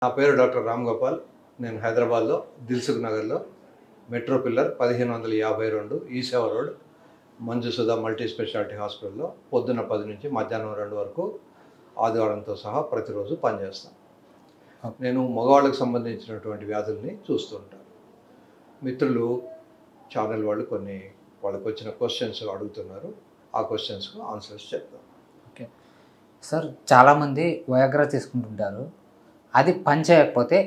నా పేరు డాక్టర్ రామ్ గోపాల్. నేను హైదరాబాద్లో దిల్సుఖ్ నగర్లో metro pillar 1552 eSeva road Manjusudha multi speciality హాస్పిటల్లో పొద్దున్న 10 నుంచి మధ్యాహ్నం 2 వరకు ఆదివారంతో సహా ప్రతిరోజు పనిచేస్తాను. నేను మగవాళ్ళకు సంబంధించినటువంటి వ్యాధుల్ని చూస్తుంటాను. మిత్రులు ఛానల్ వాళ్ళు కొన్ని వాళ్ళకు వచ్చిన క్వశ్చన్స్ అడుగుతున్నారు. ఆ క్వశ్చన్స్కు ఆన్సర్స్ చెప్తాను. ఓకే సార్, చాలామంది వయాగ్రా తీసుకుంటుంటారు. అది పని చేయకపోతే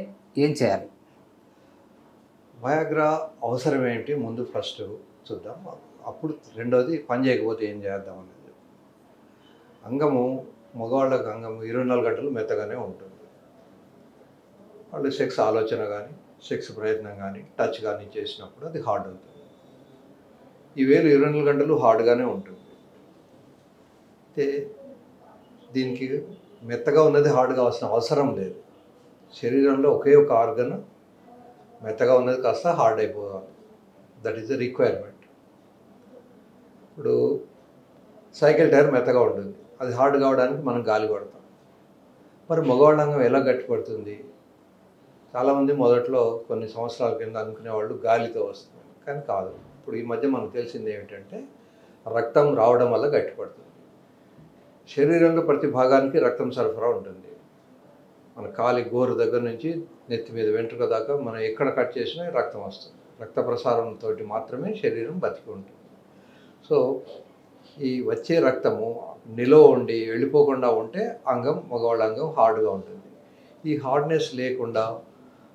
ఏం చేయాలి? వయాగ్రా అవసరం ఏంటి ముందు ఫస్ట్ చూద్దాం. అప్పుడు రెండోది పని చేయకపోతే ఏం చేద్దాం అనేది. మగవాళ్ళకు అంగము 24 గంటలు మెత్తగానే ఉంటుంది. వాళ్ళు సెక్స్ ఆలోచన కానీ సెక్స్ ప్రయత్నం కానీ టచ్ కానీ చేసినప్పుడు అది హార్డ్ అవుతుంది. ఈ వేలు 24 గంటలు హార్డ్గానే ఉంటుంది. అయితే దీనికి మెత్తగా ఉన్నది హార్డ్ కావాల్సిన అవసరం లేదు. శరీరంలో ఒకే ఒక ఆర్గన్ మెత్తగా ఉన్నది కాస్త హార్డ్ అయిపోవాలి. That is the requirement. ఇప్పుడు సైకిల్ టైర్ మెత్తగా ఉంటుంది, అది హార్డ్ కావడానికి మనం గాలి కొడతాం. మరి మగవాళ్ళ అంగం ఎలా గట్టిపడుతుంది? చాలామంది మొదట్లో కొన్ని సంవత్సరాల కింద అనుకునేవాళ్ళు గాలితో వస్తుంది, కానీ కాదు. ఇప్పుడు ఈ మధ్య మనకు తెలిసింది ఏమిటంటే రక్తం రావడం వల్ల గట్టిపడుతుంది. శరీరంలో ప్రతి భాగానికి రక్తం సరఫరా ఉంటుంది. మన కాలి గోరు దగ్గర నుంచి నెత్తి మీద వెంట్రుక దాకా మనం ఎక్కడ కట్ చేసినా రక్తం వస్తుంది. రక్త ప్రసారంతో మాత్రమే శరీరం బతికి ఉంటుంది. సో ఈ వచ్చే రక్తము నిలువ ఉండి వెళ్ళిపోకుండా ఉంటే మగవాళ్ళ అంగం హార్డ్గా ఉంటుంది. ఈ హార్డ్నెస్ లేకుండా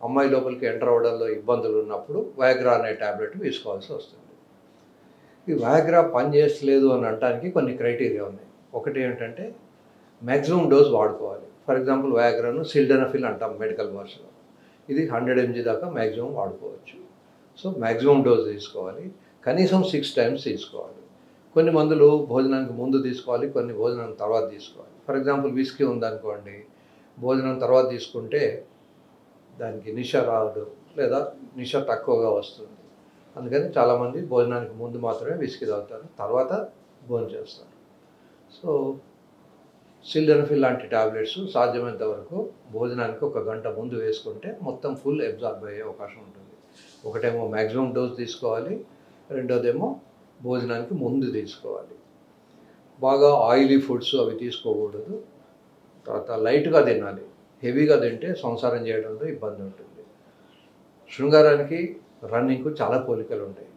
అమ్మాయి లోపలికి ఎంటర్ అవ్వడంలో ఇబ్బందులు ఉన్నప్పుడు వయాగ్రా అనే ట్యాబ్లెట్ వేసుకోవాల్సి వస్తుంది. ఈ వయాగ్రా పని చేస్తలేదు అని అనడానికి కొన్ని క్రైటీరియా ఉన్నాయి. ఒకటి ఏంటంటే మ్యాక్సిమం డోస్ వాడుకోవాలి. ఫర్ ఎగ్జాంపుల్ వయాగ్రాను సిల్డెనఫిల్ అంటాం మెడికల్ భాషలో. ఇది 100 mg దాకా మ్యాక్సిమం వాడుకోవచ్చు. సో మ్యాక్సిమం డోస్ తీసుకోవాలి. కనీసం 6 times తీసుకోవాలి. కొన్ని మందులు భోజనానికి ముందు తీసుకోవాలి, కొన్ని భోజనం తర్వాత తీసుకోవాలి. ఫర్ ఎగ్జాంపుల్ విస్కీ ఉందనుకోండి, భోజనం తర్వాత తీసుకుంటే దానికి నిష రాదు లేదా నిష తక్కువగా వస్తుంది. అందుకని చాలామంది భోజనానికి ముందు మాత్రమే విస్కీ తాగుతారు, తర్వాత భోజనం చేస్తారు. సో సిల్డెనఫిల్ లాంటి టాబ్లెట్స్ సాధ్యమైనంత వరకు భోజనానికి 1 గంట ముందు వేసుకుంటే మొత్తం ఫుల్ అబ్జార్బ్ అయ్యే అవకాశం ఉంటుంది. ఒకటేమో మ్యాక్సిమం డోస్ తీసుకోవాలి, రెండోదేమో భోజనానికి ముందు తీసుకోవాలి. బాగా ఆయిలీ ఫుడ్స్ అవి తీసుకోకూడదు. తర్వాత లైట్గా తినాలి. హెవీగా తింటే సంసారం చేయడంలో ఇబ్బంది ఉంటుంది. శృంగారానికి రన్నింగ్కు చాలా పోలికలు ఉంటాయి.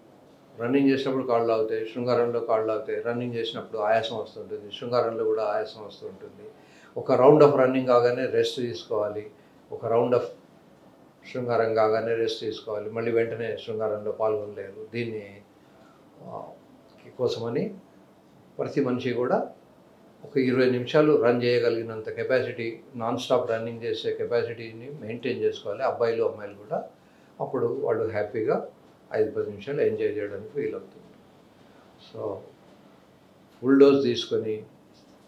రన్నింగ్ చేసినప్పుడు కాళ్ళు లాగుతాయి, శృంగారంలో కాళ్ళు లాగుతాయి. రన్నింగ్ చేసినప్పుడు ఆయాసం వస్తుంటుంది, శృంగారంలో కూడా ఆయాసం వస్తుంటుంది. ఒక రౌండ్ ఆఫ్ రన్నింగ్ కాగానే రెస్ట్ తీసుకోవాలి, ఒక రౌండ్ ఆఫ్ శృంగారం కాగానే రెస్ట్ తీసుకోవాలి. మళ్ళీ వెంటనే శృంగారంలో పాల్గొనలేరు. దీన్ని కోసమని ప్రతి మనిషి కూడా ఒక 20 నిమిషాలు రన్ చేయగలిగినంత కెపాసిటీ, నాన్ స్టాప్ రన్నింగ్ చేసే కెపాసిటీని మెయింటైన్ చేసుకోవాలి. అబ్బాయిలు అమ్మాయిలు కూడా. అప్పుడు వాళ్ళు హ్యాపీగా 5-10 నిమిషాలు ఎంజాయ్ చేయడానికి వీలవుతుంది. సో ఫుల్ డోస్ తీసుకొని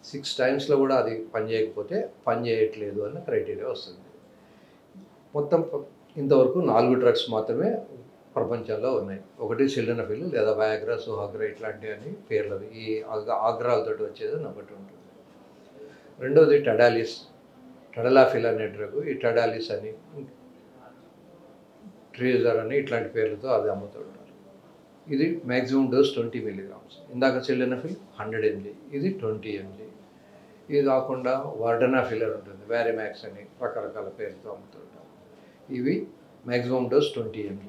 6 times కూడా అది పని చేయకపోతే పని చేయట్లేదు అన్న క్రైటీరియా వస్తుంది. మొత్తం ఇంతవరకు 4 డ్రగ్స్ మాత్రమే ప్రపంచంలో ఉన్నాయి. ఒకటి సిల్డెనఫిల్ లేదా వయాగ్రా, సుహాగ్రా ఇట్లాంటివన్నీ పేర్లవి. ఈ ఆగ్రాలతో వచ్చేది ఒకటి ఉంటుంది. రెండోది టెడలాఫిల్ అనే డ్రగ్. ఈ టెడాలిస్ అని, ట్రీజర్ అని ఇట్లాంటి పేర్లతో అది అమ్ముతుంటారు. ఇది మ్యాక్సిమం డోస్ 20 mg. ఇందాక సిల్డెనఫిల్ 100 mg, ఇది 20 mg. ఇది కాకుండా వర్డనాఫిల్ అని ఉంటుంది, వ్యారిమాక్స్ అని రకరకాల పేర్లతో అమ్ముతుంటారు. ఇవి మ్యాక్సిమం డోస్ 20 mg.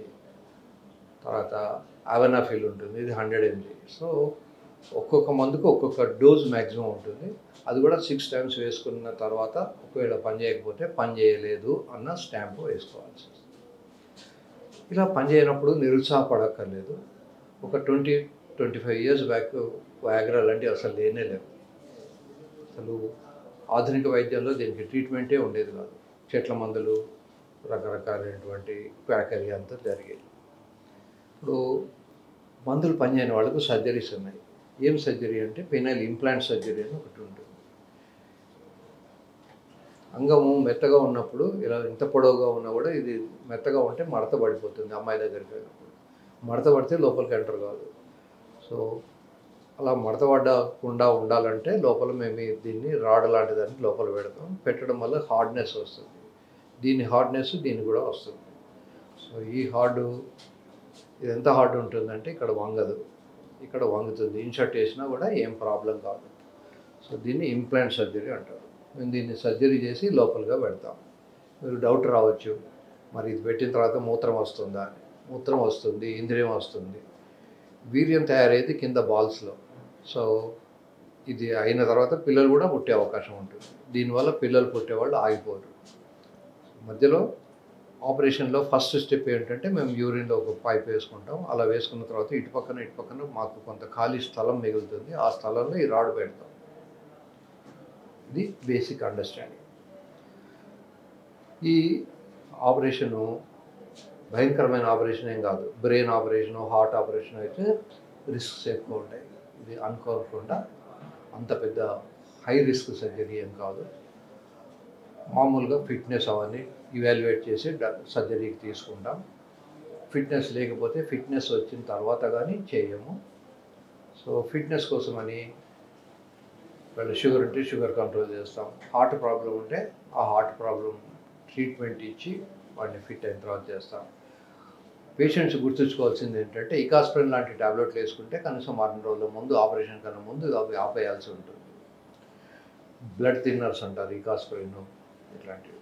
తర్వాత అవెనాఫిల్ ఉంటుంది, ఇది 100 mg. సో ఒక్కొక్క మందుకు ఒక్కొక్క డోస్ మ్యాక్సిమం ఉంటుంది. అది కూడా 6 times వేసుకున్న తర్వాత ఒకవేళ పని చేయకపోతే పని చేయలేదు అన్న స్టాంపు వేసుకోవాల్సి వస్తుంది. ఇలా పని చేయనప్పుడు నిరుత్సాహపడక్కర్లేదు. ఒక 20-25 years బ్యాక్ వయాగ్రా లాంటివి అసలు లేనే లేవు. అసలు ఆధునిక వైద్యంలో దీనికి ట్రీట్మెంటే ఉండేది కాదు. చెట్ల మందులు, రకరకాలైనటువంటి క్వాకరీ అంతా జరిగేది. ఇప్పుడు మందులు పనిచేయని వాళ్ళకు సర్జరీస్ ఉన్నాయి. ఏం సర్జరీ అంటే పెనైల్ ఇంప్లాంట్ సర్జరీ అని ఒకటి ఉంటుంది. అంగము మెత్తగా ఉన్నప్పుడు ఇలా ఇంత పొడవుగా ఉన్నా కూడా ఇది మెత్తగా ఉంటే మడత పడిపోతుంది. అమ్మాయి దగ్గరికి వెళ్ళినప్పుడు మడత పడితే లోపలికి ఎంటర్ కాదు. సో అలా మడత పడకుండా ఉండాలంటే లోపల మేము దీన్ని రాడ్ లాంటి దాన్ని లోపల పెడతాం. పెట్టడం వల్ల హార్డ్నెస్ వస్తుంది. దీని హార్డ్నెస్ దీనికి కూడా వస్తుంది. సో ఈ హార్డు ఇది ఎంత హార్డ్ ఉంటుందంటే ఇక్కడ వంగదు, ఇక్కడ వంగుతుంది. ఇన్షర్ట్ చేసినా కూడా ఏం ప్రాబ్లం కాదు. సో దీన్ని ఇంప్లాంట్ సర్జరీ అంటారు. మేము దీన్ని సర్జరీ చేసి లోపలగా పెడతాం. మీరు డౌట్ రావచ్చు, మరి ఇది పెట్టిన తర్వాత మూత్రం వస్తుందా అని. మూత్రం వస్తుంది, ఇంద్రియం వస్తుంది, వీర్యం తయారైతే కింద బాల్స్లో. సో ఇది అయిన తర్వాత పిల్లలు కూడా పుట్టే అవకాశం ఉంటుంది. దీనివల్ల పిల్లలు పుట్టేవాళ్ళు ఆగిపోరు. మధ్యలో ఆపరేషన్లో ఫస్ట్ స్టెప్ ఏంటంటే మేము యూరిన్లో ఒక పైప్ వేసుకుంటాం. అలా వేసుకున్న తర్వాత ఇటు పక్కన మాకు కొంత ఖాళీ స్థలం మిగులుతుంది. ఆ స్థలంలో ఈ రాడ్ పెడతాం. ఇది బేసిక్ అండర్స్టాండింగ్. ఈ ఆపరేషను భయంకరమైన ఆపరేషన్ ఏం కాదు. బ్రెయిన్ ఆపరేషను, హార్ట్ ఆపరేషన్ అయితే రిస్క్స్ ఎక్కువ ఉంటాయి. ఇది అనుకోకుండా అంత పెద్ద హై రిస్క్ సర్జరీ ఏం కాదు. మామూలుగా ఫిట్నెస్ అవన్నీ ఇవాల్యుయేట్ చేసి సర్జరీకి తీసుకుంటాం. ఫిట్నెస్ లేకపోతే ఫిట్నెస్ వచ్చిన తర్వాత కానీ చేయము. సో ఫిట్నెస్ కోసమని వాళ్ళు షుగర్ ఉంటే షుగర్ కంట్రోల్ చేస్తాం. హార్ట్ ప్రాబ్లం ఉంటే ఆ హార్ట్ ప్రాబ్లం ట్రీట్మెంట్ ఇచ్చి వాడిని ఫిట్ అయిన తర్వాత చేస్తాం. పేషెంట్స్ గుర్తుంచుకోవాల్సింది ఏంటంటే ఇకాస్ప్రిన్ లాంటి ట్యాబ్లెట్లు వేసుకుంటే కనీసం 6 రోజుల ముందు, ఆపరేషన్ కన్నా ముందు అవి ఆపేయాల్సి ఉంటుంది. బ్లడ్ థిన్నర్స్ అంటారు, ఇకాస్ప్రిన్ ఇట్లాంటివి.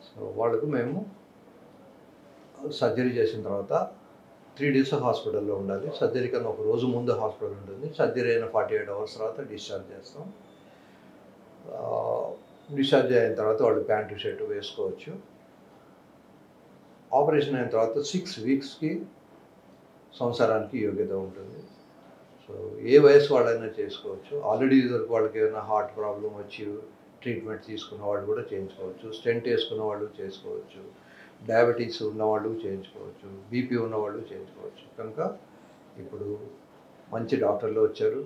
సో వాళ్ళకు మేము సర్జరీ చేసిన తర్వాత 3 days హాస్పిటల్లో ఉండాలి. సర్జరీ కన్నా ఒక రోజు ముందు హాస్పిటల్ ఉంటుంది. సర్జరీ అయిన 48 hours తర్వాత డిశ్చార్జ్ చేస్తాం. డిశ్చార్జ్ అయిన తర్వాత వాళ్ళు ప్యాంటు షర్ట్ వేసుకోవచ్చు. ఆపరేషన్ అయిన తర్వాత 6 weeksకి సంవత్సరానికి యోగ్యత ఉంటుంది. సో ఏ వయసు వాళ్ళైనా చేసుకోవచ్చు. ఆల్రెడీ ఇదివరకు వాళ్ళకి ఏమైనా హార్ట్ ప్రాబ్లం వచ్చి ట్రీట్మెంట్ తీసుకున్న వాళ్ళు కూడా చేయించుకోవచ్చు. స్టెంట్ వేసుకున్న వాళ్ళు చేసుకోవచ్చు. డయాబెటీస్ ఉన్నవాళ్ళు చేయించుకోవచ్చు. బీపీ ఉన్నవాళ్ళు చేయించుకోవచ్చు. కనుక ఇప్పుడు మంచి డాక్టర్లు వచ్చారు,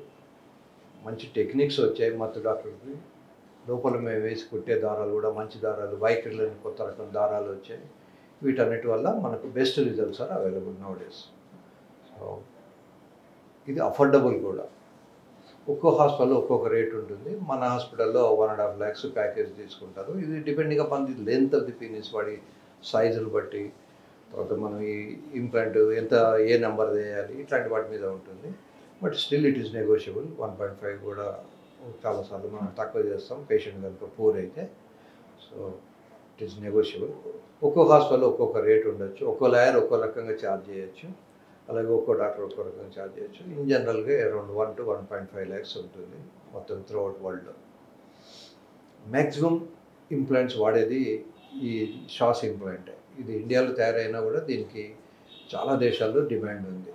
మంచి టెక్నిక్స్ వచ్చాయి. మత్తు డాక్టర్కి లోపల మేము వేసి కుట్టే దారాలు కూడా మంచి దారాలు, వైక్రిలని కొత్త రకం దారాలు వచ్చాయి. వీటన్నిటి వల్ల మనకు best results are available now days. So ఇది అఫోర్డబుల్ కూడా. ఒక్కో హాస్పిటల్లో ఒక్కొక్క రేట్ ఉంటుంది. మన హాస్పిటల్లో 1.5 lakhs ప్యాకేజ్ తీసుకుంటారు. ఇది depending upon the length of the penis, వాడి సైజులు బట్టి, తర్వాత మనం ఈ ఇంప్లాంట్ ఎంత, ఏ నెంబర్ వేయాలి, ఇట్లాంటి వాటి మీద ఉంటుంది. But still it is negotiable. 1.5 కూడా చాలాసార్లు మనం తక్కువ చేస్తాం పేషెంట్ కనుక పూర్ అయితే. So it is negotiable. ఒక్కో హాస్పిటల్లో ఒక్కొక్క రేట్ ఉండొచ్చు. ఒక్కో లాయర్ ఒక్కో రకంగా ఛార్జ్ చేయొచ్చు. అలాగే ఒక్కో డాక్టర్ ఒక్కో రకంగా ఛార్జ్ చేయొచ్చు. ఇన్ జనరల్గా అరౌండ్ 1 to 1.5 lakhs ఉంటుంది మొత్తం త్రూఅవుట్ వరల్డ్లో. మ్యాక్సిమం ఇంప్లాంట్స్ వాడేది ఈ షాస్ ఇంప్లాంట్. ఇది ఇండియాలో తయారైనా కూడా దీనికి చాలా దేశాల్లో డిమాండ్ ఉంది.